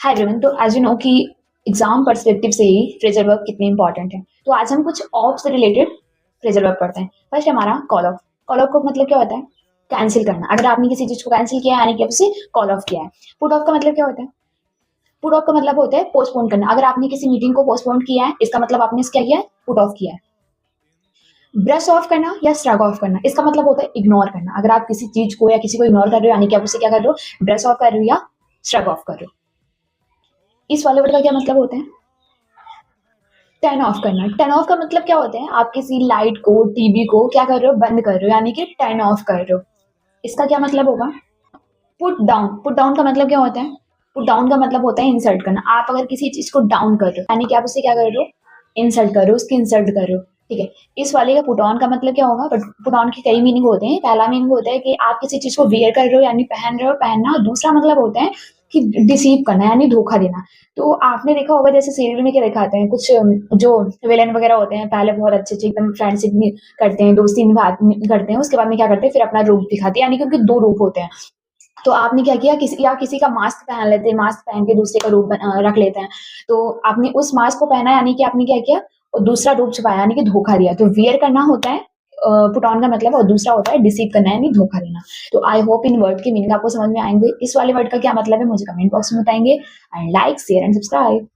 Hi everyone. तो as you know कि exam perspective से ही फ्रेजर वर्ब कितनी इंपॉर्टेंट है, तो आज हम कुछ ऑफ से रिलेटेड फ्रेजर वर्ब पढ़ते हैं। फर्स्ट हमारा कॉल ऑफ। कॉल ऑफ का मतलब क्या होता है? कैंसिल करना। अगर आपने किसी चीज को कैंसिल किया है यानी कि उसे कॉल ऑफ किया है। पुट ऑफ का मतलब क्या होता है? पुट ऑफ का मतलब होता है पोस्टपोन करना। अगर आपने किसी मीटिंग को पोस्टपोन किया है, इसका मतलब आपने क्या किया है? पुट ऑफ किया है। ब्रश ऑफ करना या श्रग ऑफ करना, इसका मतलब होता है इग्नोर करना। अगर आप किसी चीज को या किसी को इग्नोर कर रहे हो यानी कि आप उसे क्या कर रहे हो? ब्रश ऑफ कर रहे हो या श्रग ऑफ कर रहे हो। इस वाले वर्ड का क्या मतलब होता है? टर्न ऑफ करना। टर्न ऑफ का मतलब क्या होता है? आप किसी लाइट को, टीवी को क्या कर रहे हो? बंद कर रहे हो यानी कि टर्न ऑफ कर रहे हो। इसका क्या मतलब होगा? Put down. पुट डाउन का मतलब क्या होता है? पुट डाउन का मतलब होता है इंसल्ट करना। आप अगर किसी चीज को डाउन कर रहे हो यानी कि आप उससे क्या कर रहे हो? इंसल्ट कर रहे हो, उसकी इंसल्ट कर रहे हो। ठीक है। इस वाले का पुट ऑन का मतलब क्या होगा? पुट ऑन के कई मीनिंग होते हैं। पहला मीनिंग होता है कि आप किसी चीज को वियर कर रहे हो यानी पहन रहे हो, पहनना। और दूसरा मतलब होता है कि डिसीव करना यानी धोखा देना। तो आपने देखा होगा जैसे सीरियल में क्या दिखाते हैं, कुछ जो विलेन वगैरह होते हैं पहले बहुत अच्छे अच्छे एकदम फ्रेंडशिप करते हैं, दोस्ती करते हैं, उसके बाद में क्या करते हैं? फिर अपना रूप दिखाते हैं यानी कि उनके दो रूप होते हैं। तो आपने क्या किया? किसी का मास्क पहन लेते हैं, मास्क पहन के दूसरे का रूप रख लेते हैं। तो आपने उस मास्क को पहना यानी कि आपने क्या किया? और दूसरा रूप छुपाया यानी कि धोखा दिया। तो वियर करना होता है पुट ऑन का मतलब, और दूसरा होता है डिसीव करना यानी धोखा देना। तो आई होप इन वर्ड के मीनिंग आपको समझ में आएंगे। इस वाले वर्ड का क्या मतलब है मुझे कमेंट बॉक्स में बताएंगे। And like, share and subscribe.